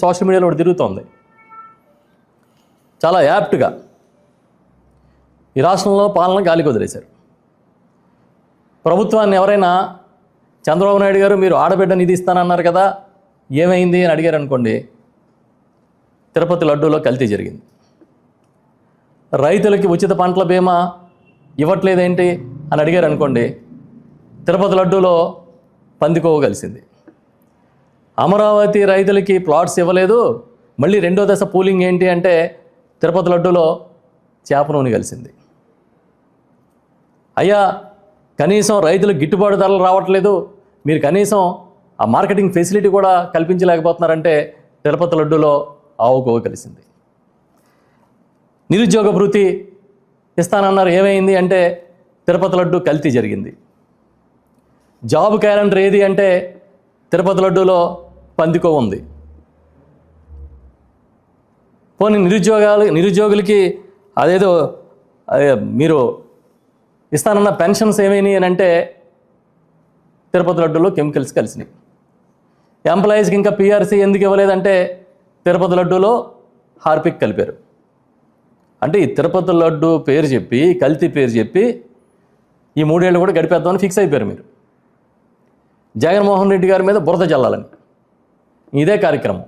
Social మీడియాలో ఒకటి తిరుగుతోంది చాలా యాప్ట్గా. ఈ రాష్ట్రంలో పాలన గాలికి వదిలేశారు. ప్రభుత్వాన్ని ఎవరైనా చంద్రబాబు నాయుడు గారు మీరు ఆడబిడ్డ నిధి ఇస్తానన్నారు కదా, ఏమైంది అని అడిగారు అనుకోండి, తిరుపతి లడ్డూలో కల్తీ జరిగింది. రైతులకి ఉచిత పంటల బీమా ఇవ్వట్లేదేంటి అని అడిగారు అనుకోండి, తిరుపతి లడ్డూలో పందికోవ కలిసింది. అమరావతి రైతులకి ప్లాట్స్ ఇవ్వలేదు, మళ్ళీ రెండో దశ పూలింగ్ ఏంటి అంటే తిరుపతి లడ్డూలో చేప నూనె కలిసింది. అయ్యా కనీసం రైతులకు గిట్టుబాటు ధరలు రావట్లేదు, మీరు కనీసం ఆ మార్కెటింగ్ ఫెసిలిటీ కూడా కల్పించలేకపోతున్నారంటే తిరుపతి లడ్డూలో ఆవుకోవ కలిసింది. నిరుద్యోగ భృతి ఇస్తానన్నారు, ఏమైంది అంటే తిరుపతి లడ్డు కల్తీ జరిగింది. జాబ్ క్యాలెండర్ ఏది అంటే తిరుపతి లడ్డూలో పందికో ఉంది. పోనీ నిరుద్యోగులకి అదేదో మీరు ఇస్తానన్న పెన్షన్స్ ఏమైనాయి అని అంటే తిరుపతి లడ్డూలో కెమికల్స్ కలిసినాయి. ఎంప్లాయీస్కి ఇంకా పిఆర్సీ ఎందుకు ఇవ్వలేదంటే తిరుపతి లడ్డూలో హార్పిక్ కలిపారు. అంటే ఈ తిరుపతి లడ్డు పేరు చెప్పి, కల్తీ పేరు చెప్పి ఈ 3 ఏళ్ళు కూడా గడిపేద్దామని ఫిక్స్ అయిపోయారు మీరు. జగన్మోహన్ రెడ్డి గారి మీద బురద జల్లాలని ఇదే కార్యక్రమం.